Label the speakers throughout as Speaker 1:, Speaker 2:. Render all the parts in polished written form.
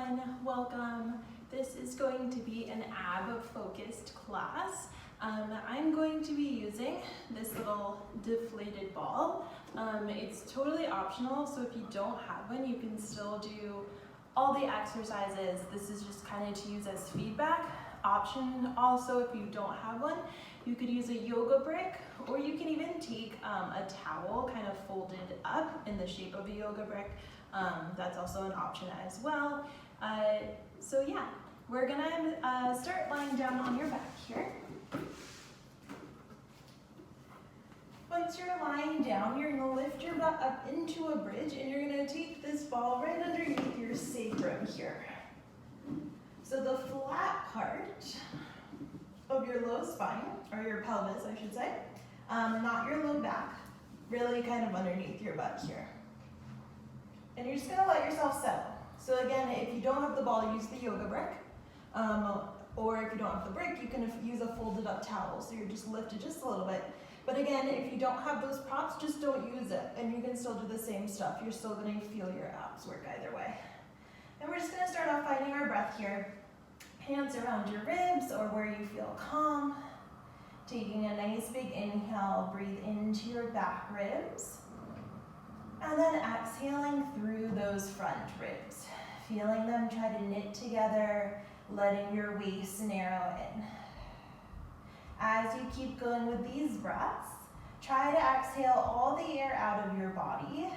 Speaker 1: everyone, welcome. This is going to be an ab-focused class. I'm going to be using this little deflated ball. It's totally optional, so if you don't have one, you can still do all the exercises. This is just kind of to use as feedback. Option also, if you don't have one, you could use a yoga brick, or you can even take a towel kind of folded up in the shape of a yoga brick. That's also an option as well. So yeah, we're gonna start lying down on your back here. Once you're lying down, you're gonna lift your butt up into a bridge and you're gonna take this ball right underneath your sacrum here. So the flat part of your low spine, or your pelvis I should say, not your low back, really kind of underneath your butt here. And you're just gonna let yourself settle. So again, if you don't have the ball, use the yoga brick. Or if you don't have the brick, you can use a folded up towel. So you're just lifted just a little bit. But again, if you don't have those props, just don't use it. And you can still do the same stuff. You're still gonna feel your abs work either way. And we're just gonna start off finding our breath here. Hands around your ribs or where you feel calm. Taking a nice big inhale, breathe into your back ribs. And then exhaling through those front ribs. Feeling them try to knit together, letting your waist narrow in. As you keep going with these breaths, try to exhale all the air out of your body.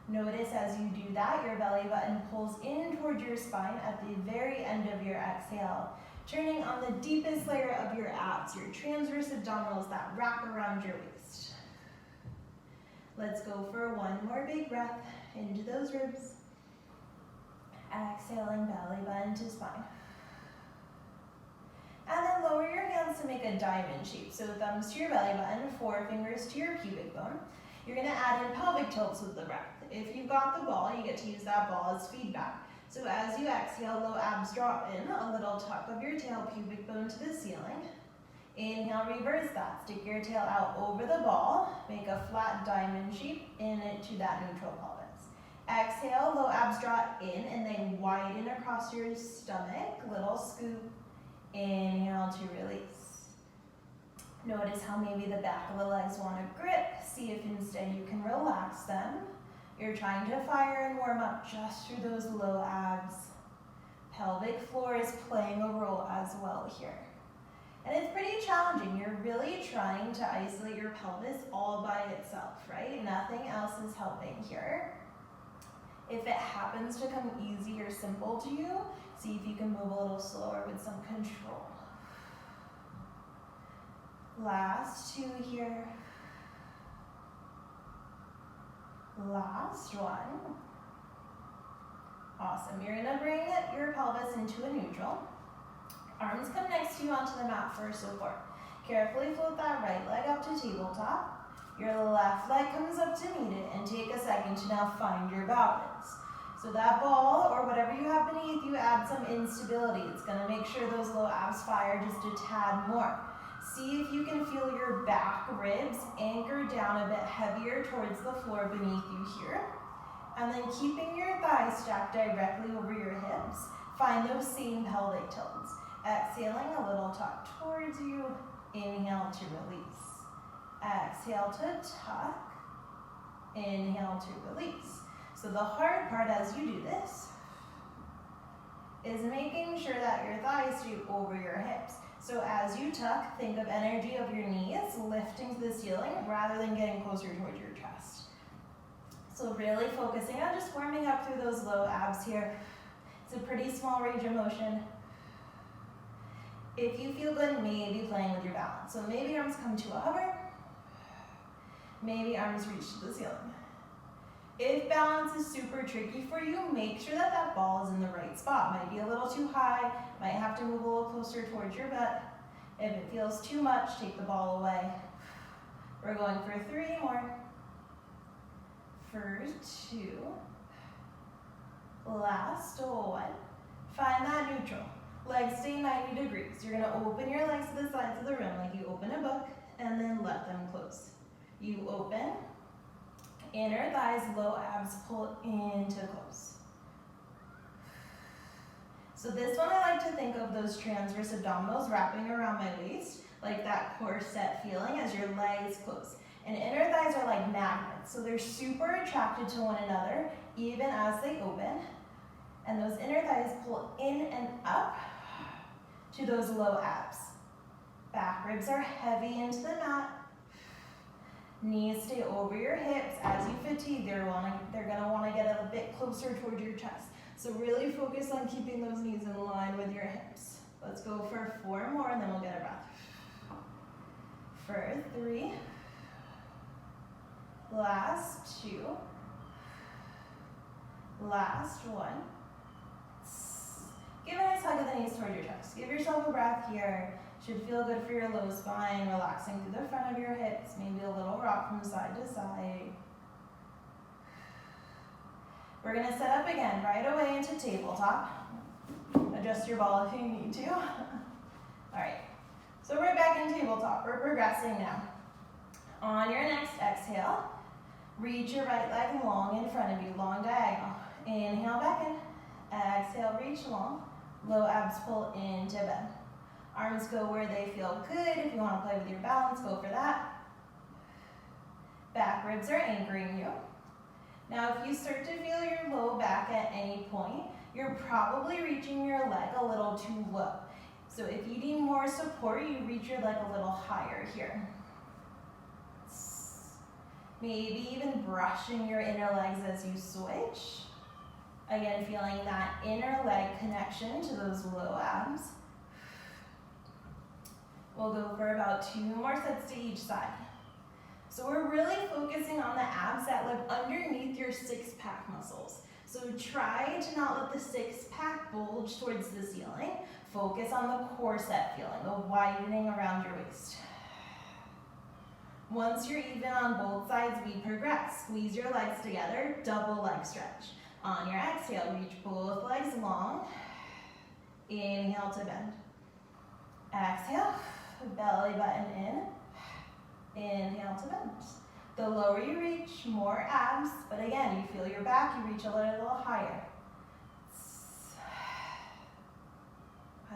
Speaker 1: Notice as you do that, your belly button pulls in toward your spine at the very end of your exhale, turning on the deepest layer of your abs, your transverse abdominals that wrap around your waist. Let's go for one more big breath into those ribs. Exhaling, belly button to spine. And then lower your hands to make a diamond shape. So thumbs to your belly button, forefingers to your pubic bone. You're gonna add in pelvic tilts with the breath. If you've got the ball, you get to use that ball as feedback. So as you exhale, low abs drop in, a little tuck of your tail, pubic bone to the ceiling. Inhale, reverse that. Stick your tail out over the ball. Make a flat diamond shape into that neutral pelvis. Exhale, low abs drop in and they widen across your stomach. Little scoop. Inhale to release. Notice how maybe the back of the legs want to grip. See if instead you can relax them. You're trying to fire and warm up just through those low abs. Pelvic floor is playing a role as well here. And it's pretty challenging. You're really trying to isolate your pelvis all by itself, right? Nothing else is helping here. If it happens to come easy or simple to you, see if you can move a little slower with some control. Last two here. Last one. Awesome. You're gonna bring your pelvis into a neutral. Arms come next to you onto the mat for support. Carefully float that right leg up to tabletop. Your left leg comes up to meet it, and take a second to now find your balance. So that ball, or whatever you have beneath you, add some instability. It's gonna make sure those low abs fire just a tad more. See if you can feel your back ribs anchor down a bit heavier towards the floor beneath you here. And then keeping your thighs stacked directly over your hips, find those same pelvic tilts. Exhaling, a little tuck towards you. Inhale to release. Exhale to tuck. Inhale to release. So the hard part as you do this is making sure that your thighs stay over your hips. So as you tuck, think of energy of your knees lifting to the ceiling rather than getting closer towards your chest. So really focusing on just warming up through those low abs here. It's a pretty small range of motion. If you feel good, maybe playing with your balance. So maybe arms come to a hover. Maybe arms reach to the ceiling. If balance is super tricky for you, make sure that that ball is in the right spot. Might be a little too high, might have to move a little closer towards your butt. If it feels too much, take the ball away. We're going for 3 more. For 2. Last one. Find that neutral. Legs stay 90 degrees. You're gonna open your legs to the sides of the room like you open a book and then let them close. You open. Inner thighs, low abs pull in to close. So this one I like to think of those transverse abdominals wrapping around my waist, like that corset feeling as your legs close. And inner thighs are like magnets, so they're super attracted to one another even as they open. And those inner thighs pull in and up to those low abs. Back ribs are heavy into the mat. Knees stay over your hips. As you fatigue, they're gonna wanna get a bit closer towards your chest. So really focus on keeping those knees in line with your hips. Let's go for 4 more and then we'll get a breath. For 3. Last 2. Last 1. Give a nice hug of the knees toward your chest. Give yourself a breath here. Should feel good for your low spine, relaxing through the front of your hips, maybe a little rock from side to side. We're gonna set up again, right away into tabletop. Adjust your ball if you need to. All right, so we're back in tabletop. We're progressing now. On your next exhale, reach your right leg long in front of you, long diagonal. Inhale back in, exhale, reach long. Low abs pull into bend. Arms go where they feel good. If you want to play with your balance, go for that. Back ribs are anchoring you. Now, if you start to feel your low back at any point, you're probably reaching your leg a little too low. So if you need more support, you reach your leg a little higher here. Maybe even brushing your inner legs as you switch. Again, feeling that inner leg connection to those low abs. We'll go for about 2 more sets to each side. So we're really focusing on the abs that live underneath your 6-pack muscles. So try to not let the 6-pack bulge towards the ceiling. Focus on the corset feeling, the widening around your waist. Once you're even on both sides, we progress. Squeeze your legs together, double leg stretch. On your exhale, reach both legs long. Inhale to bend. Exhale, belly button in. Inhale to bend. The lower you reach, more abs, but again, you feel your back, you reach a little higher.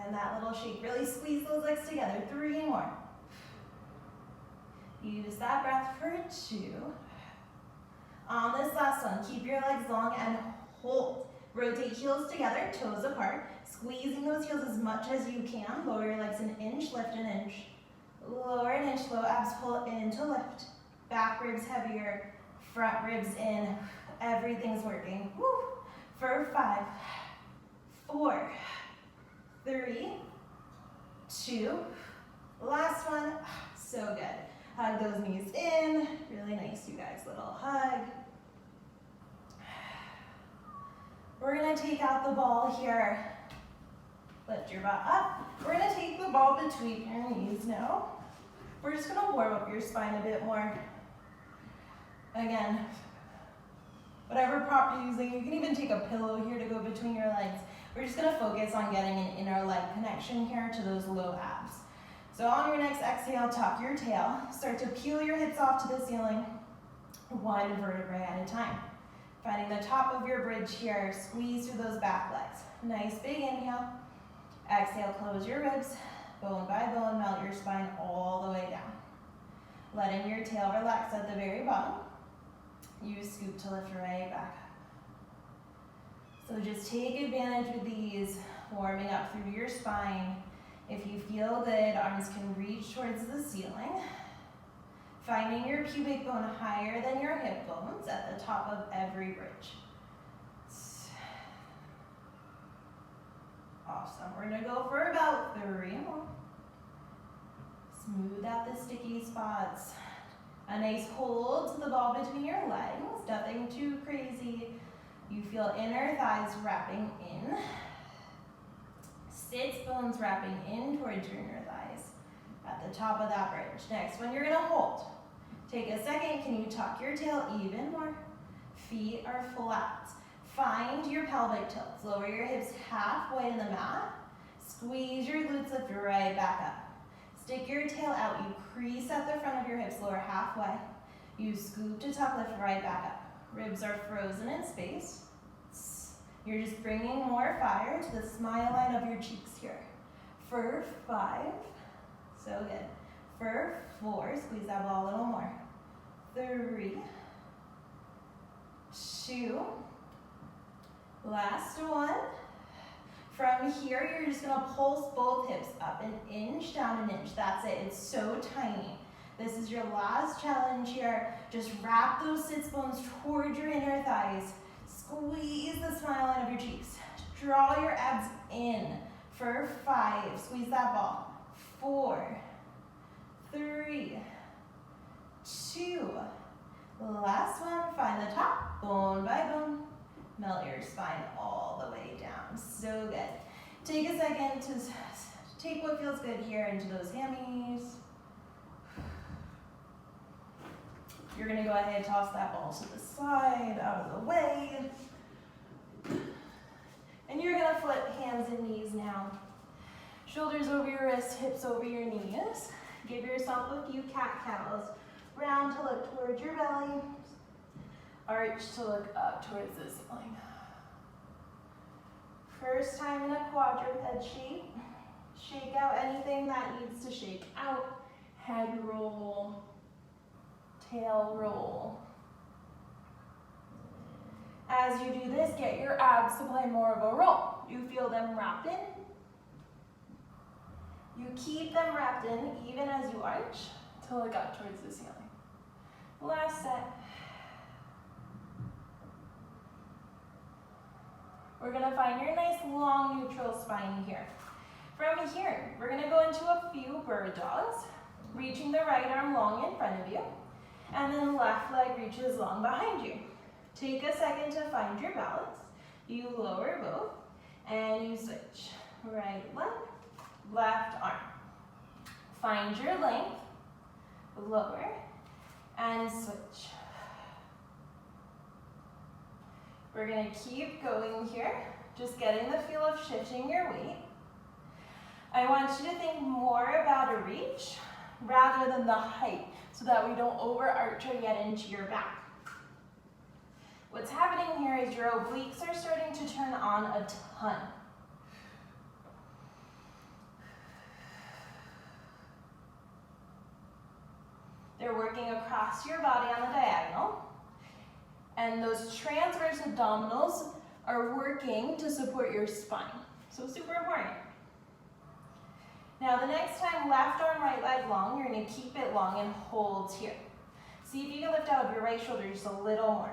Speaker 1: And that little shake, really squeeze those legs together. 3 more. Use that breath for 2. On this last one, keep your legs long and hold. Rotate heels together, toes apart. Squeezing those heels as much as you can. Lower your legs an inch, lift an inch. Lower an inch, low abs pull in to lift. Back ribs heavier, front ribs in. Everything's working. Woo. For 5, 4, 3, 2. Last one. So good. Hug those knees in. Really nice, you guys. Little hug. We're gonna take out the ball here. Lift your butt up. We're gonna take the ball between your knees now. We're just gonna warm up your spine a bit more. Again, whatever prop you're using, you can even take a pillow here to go between your legs. We're just gonna focus on getting an inner leg connection here to those low abs. So on your next exhale, tuck your tail. Start to peel your hips off to the ceiling, 1 vertebrae at a time. Finding the top of your bridge here, squeeze through those back legs. Nice big inhale. Exhale, close your ribs. Bone by bone, melt your spine all the way down. Letting your tail relax at the very bottom. Use scoop to lift right back up. So just take advantage with these, warming up through your spine. If you feel good, arms can reach towards the ceiling. Finding your pubic bone higher than your hip bones at the top of every bridge. Awesome. We're gonna go for about 3 more. Smooth out the sticky spots. A nice hold to the ball between your legs. Nothing too crazy. You feel inner thighs wrapping in. Sits bones wrapping in towards your inner thighs at the top of that bridge. Next one, you're gonna hold. Take a second, can you tuck your tail even more? Feet are flat. Find your pelvic tilts. Lower your hips halfway in the mat. Squeeze your glutes, lift right back up. Stick your tail out. You crease at the front of your hips, lower halfway. You scoop to tuck, lift right back up. Ribs are frozen in space. You're just bringing more fire to the smile line of your cheeks here. For 5, so good. For 4, squeeze that ball a little more. 3, 2, last one. From here, you're just gonna pulse both hips up, an inch, down an inch. That's it, it's so tiny. This is your last challenge here. Just wrap those sits bones toward your inner thighs. Squeeze the smile line of your cheeks. Draw your abs in. For 5, squeeze that ball. 4, 3, 2, last one, find the top, bone by bone. Melt your spine all the way down, so good. Take a second to take what feels good here into those hammies. You're gonna go ahead and toss that ball to the side, out of the way. And you're gonna flip hands and knees now. Shoulders over your wrists, hips over your knees. Give yourself a few cat-cows. Round to look towards your belly. Arch to look up towards the ceiling. First time in a quadruped shape. Shake out anything that needs to shake out. Head roll, tail roll. As you do this, get your abs to play more of a roll. You feel them wrap in. You keep them wrapped in even as you arch to look up towards the ceiling. Last set. We're gonna find your nice long neutral spine here. From here, we're gonna go into a few bird dogs, reaching the right arm long in front of you, and then left leg reaches long behind you. Take a second to find your balance. You lower both, and you switch. Right leg, left arm. Find your length, lower, and switch. We're gonna keep going here, just getting the feel of shifting your weight. I want you to think more about a reach rather than the height so that we don't overarch or get into your back. What's happening here is your obliques are starting to turn on a ton. They're working across your body on the diagonal. And those transverse abdominals are working to support your spine. So super important. Now the next time, left arm, right leg long, you're gonna keep it long and hold here. See if you can lift out of your right shoulder just a little more.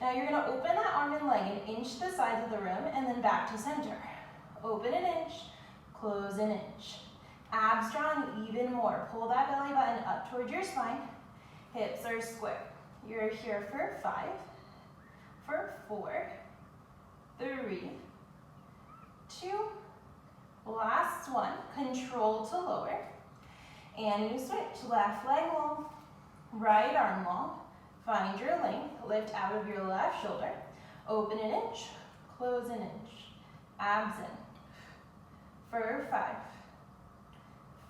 Speaker 1: Now you're gonna open that arm and leg and inch the sides of the room and then back to center. Open an inch, close an inch. Abs drawn even more. Pull that belly button up towards your spine. Hips are square. You're here for 5, for 4, 3, 2, last one. Control to lower. And you switch. Left leg long, right arm long. Find your length. Lift out of your left shoulder. Open an inch, close an inch. Abs in. For 5,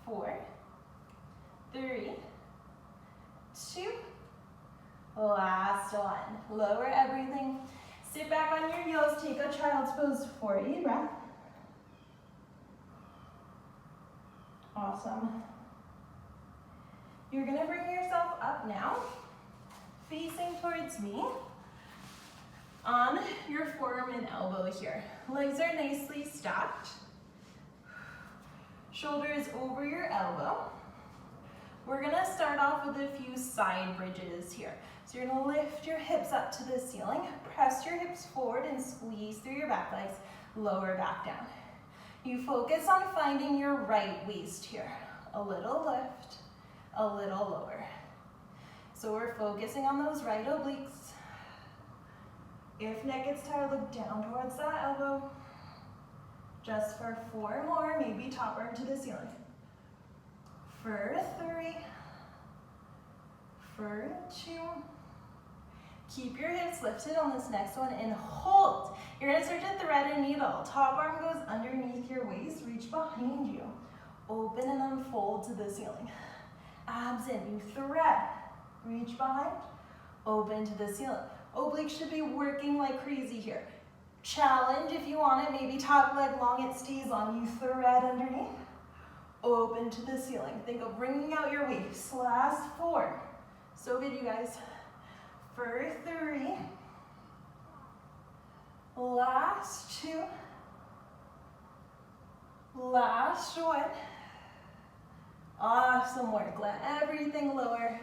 Speaker 1: 4, 3, 2, last one. Lower everything. Sit back on your heels. Take a child's pose for a breath. Awesome. You're gonna bring yourself up now, facing towards me, on your forearm and elbow here. Legs are nicely stacked. Shoulders over your elbow. We're gonna start off with a few side bridges here. So you're gonna lift your hips up to the ceiling, press your hips forward and squeeze through your back legs, lower back down. You focus on finding your right waist here. A little lift, a little lower. So we're focusing on those right obliques. If neck gets tired, look down towards that elbow. Just for 4 more, maybe top arm to the ceiling. For 3, for 2. Keep your hips lifted on this next one and hold. You're gonna start to thread a needle. Top arm goes underneath your waist, reach behind you. Open and unfold to the ceiling. Abs in, you thread. Reach behind, open to the ceiling. Obliques should be working like crazy here. Challenge if you want it, maybe top leg long, it stays long. You thread underneath, open to the ceiling. Think of bringing out your waist. Last 4. So good, you guys. For 3. Last 2. Last 1. Awesome work. Let everything lower.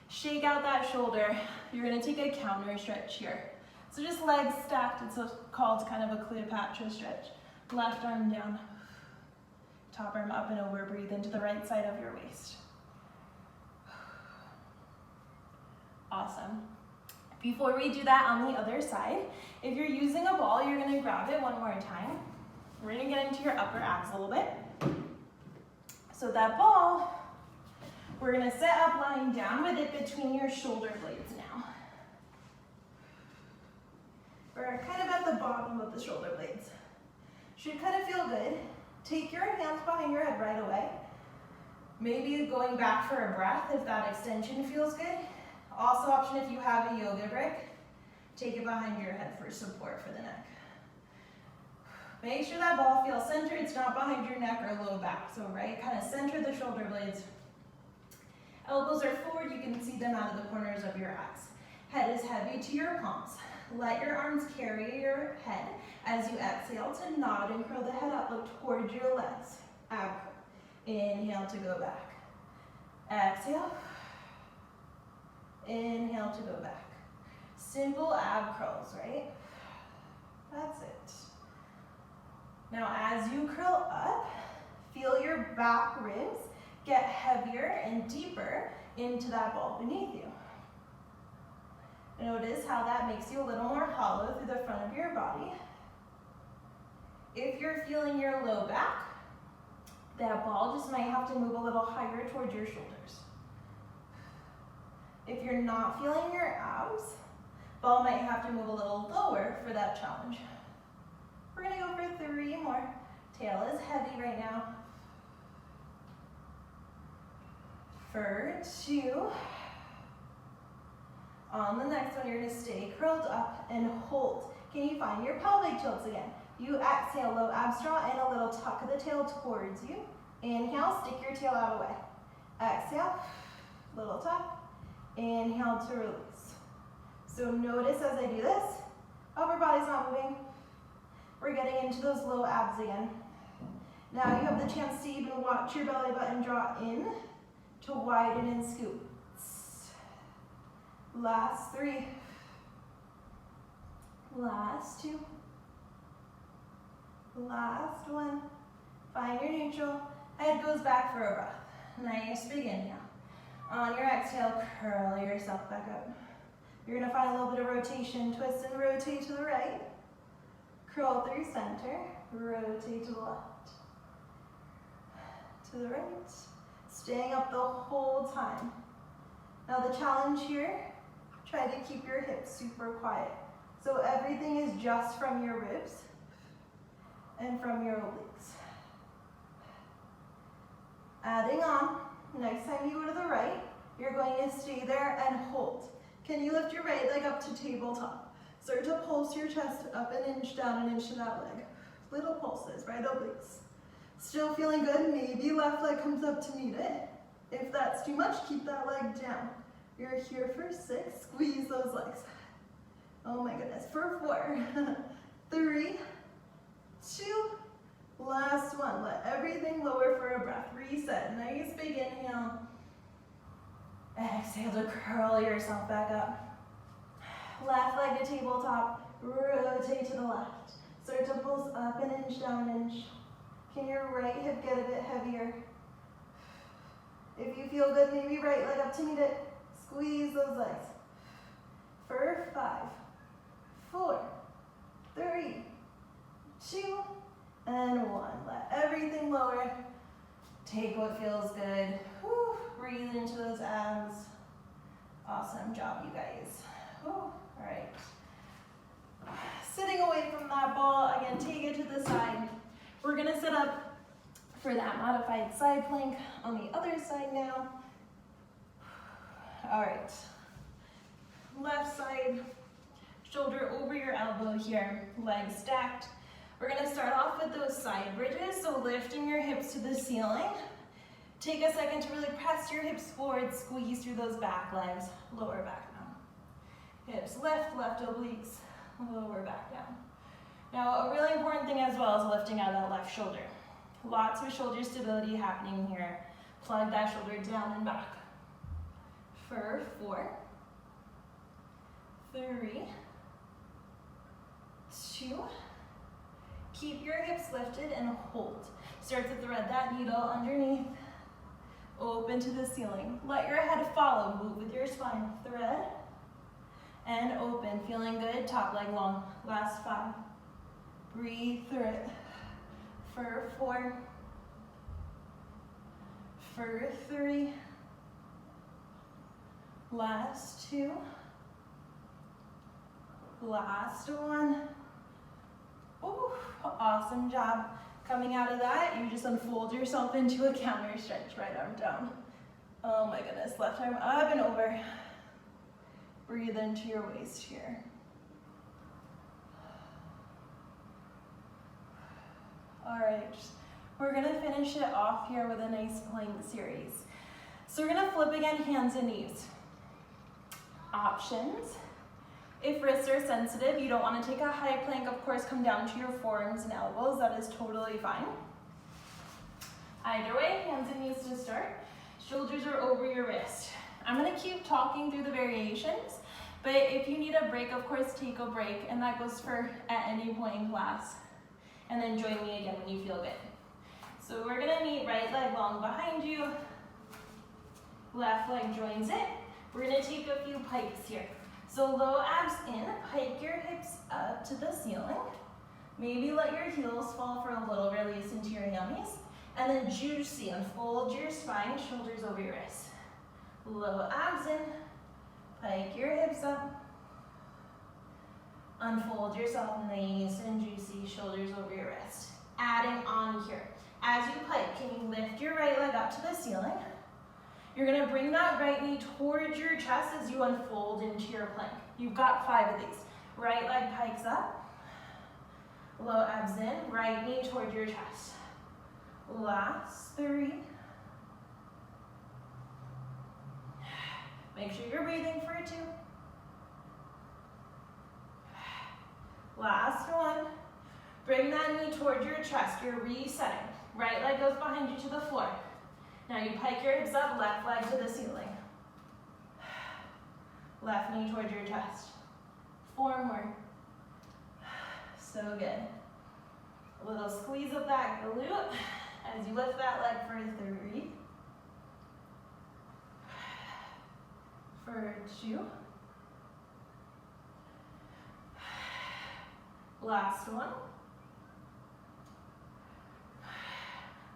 Speaker 1: Shake out that shoulder. You're gonna take a counter stretch here. So just legs stacked. It's called kind of a Cleopatra stretch. Left arm down. Top arm up and over. Breathe into the right side of your waist. Awesome. Before we do that on the other side, if you're using a ball, you're gonna grab it one more time. We're gonna get into your upper abs a little bit. So that ball, we're gonna set up lying down with it between your shoulder blades now. We're kind of at the bottom of the shoulder blades. Should kind of feel good. Take your hands behind your head right away. Maybe going back for a breath if that extension feels good. Also option if you have a yoga brick, take it behind your head for support for the neck. Make sure that ball feels centered. It's not behind your neck or low back. So right, kind of center the shoulder blades. Elbows are forward. You can see them out of the corners of your eyes. Head is heavy to your palms. Let your arms carry your head as you exhale to nod and curl the head up. Look towards your legs. Ab curl. Inhale to go back. Exhale. Inhale to go back. Simple ab curls, right? That's it. Now as you curl up, feel your back ribs get heavier and deeper into that ball beneath you. Notice how that makes you a little more hollow through the front of your body. If you're feeling your low back, that ball just might have to move a little higher towards your shoulders. If you're not feeling your abs, ball might have to move a little lower for that challenge. We're gonna go for 3 more. Tail is heavy right now. For 2. On the next one, you're gonna stay curled up and hold. Can you find your pelvic tilts again? You exhale, low ab straw and a little tuck of the tail towards you. Inhale, stick your tail out away. Exhale, little tuck. Inhale to release. So notice as I do this, upper body's not moving. We're getting into those low abs again. Now you have the chance to even watch your belly button draw in to widen and scoop. Last 3. Last 2. Last 1. Find your neutral. Head goes back for a breath. Nice big inhale. On your exhale, curl yourself back up. You're gonna find a little bit of rotation. Twist and rotate to the right. Curl through center. Rotate to the left. To the right. Staying up the whole time. Now the challenge here, try to keep your hips super quiet. So everything is just from your ribs and from your obliques. Adding on, next time you go to the right, you're going to stay there and hold. Can you lift your right leg up to tabletop? Start to pulse your chest up an inch, down an inch to that leg. Little pulses, right obliques. Still feeling good? Maybe left leg comes up to meet it. If that's too much, keep that leg down. You're here for 6, squeeze those legs. Oh my goodness, for 4, 3, 2, last 1. Let everything lower for a breath. Reset, nice big inhale. Exhale to curl yourself back up. Left leg to tabletop, rotate to the left. Start to pulse up an inch, down an inch. Can your right hip get a bit heavier? If you feel good, maybe right leg up to meet it. Squeeze those legs. For 5, 4, 3, 2, and 1. Let everything lower. Take what feels good. Whew. Breathe into those abs. Awesome job, you guys. Whew. All right. Sitting away from that ball, again, take it to the side. We're gonna set up for that modified side plank on the other side now. All right. Left side, Shoulder over your elbow here, legs stacked. We're gonna start off with those side bridges, so lifting your hips to the ceiling. Take a second to really press your hips forward, squeeze through those back legs, lower back down. Hips lift, left obliques, lower back down. Now, a really important thing as well is lifting out of that left shoulder. Lots of shoulder stability happening here. Plug that shoulder down and back. For 4, 3, 2, keep your hips lifted and hold. Start to thread that needle underneath, open to the ceiling. Let your head follow, move with your spine. Thread and open, feeling good, top leg long. Last 5, breathe through it. For 4, for 3, last 2, last 1. Ooh, awesome job. Coming out of that, you just unfold yourself into a counter stretch, right arm down. Oh my goodness, left arm up and over. Breathe into your waist here. All right, we're gonna finish it off here with a nice plank series. So we're gonna flip again, hands and knees. Options. If wrists are sensitive, you don't wanna take a high plank, of course, come down to your forearms and elbows. That is totally fine. Either way, hands and knees to start. Shoulders are over your wrist. I'm gonna keep talking through the variations, but if you need a break, of course, take a break, and that goes for at any point in class. And then join me again when you feel good. So we're gonna meet right leg long behind you, left leg joins it. We're gonna take a few pikes here. So low abs in, pike your hips up to the ceiling. Maybe let your heels fall for a little release into your yummies. And then juicy, unfold your spine, shoulders over your wrists. Low abs in, pike your hips up. Unfold yourself, nice and juicy, shoulders over your wrist. Adding on here. As you pike, can you lift your right leg up to the ceiling? You're gonna bring that right knee towards your chest as you unfold into your plank. You've got 5 of these. Right leg pikes up. Low abs in, right knee towards your chest. Last 3. Make sure you're breathing for 2. Last 1. Bring that knee towards your chest. You're resetting. Right leg goes behind you to the floor. Now you pike your hips up, left leg to the ceiling. Left knee towards your chest. 4 more. So good. A little squeeze of that glute as you lift that leg for 3. For 2. Last 1.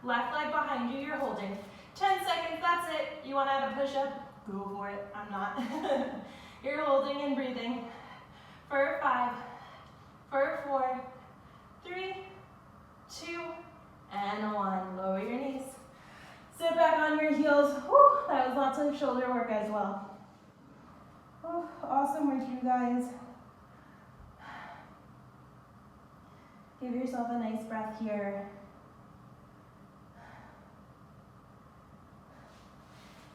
Speaker 1: Left leg behind you, you're holding. 10 seconds, that's it. You want to add a push-up? Go for it. I'm not. You're holding and breathing. For 5, for 4, 3, 2, and 1. Lower your knees. Sit back on your heels. Whew, that was lots of shoulder work as well. Oh, awesome work, you guys. Give yourself a nice breath here.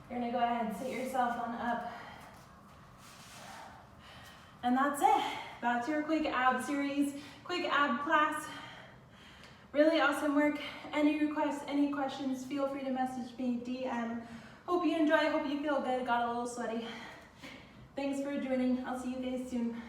Speaker 1: You're gonna go ahead and sit yourself on up. And that's it. That's your quick ab series, quick ab class. Really awesome work. Any requests, any questions, feel free to message me, DM. Hope you enjoy, hope you feel good, got a little sweaty. Thanks for joining. I'll see you guys soon.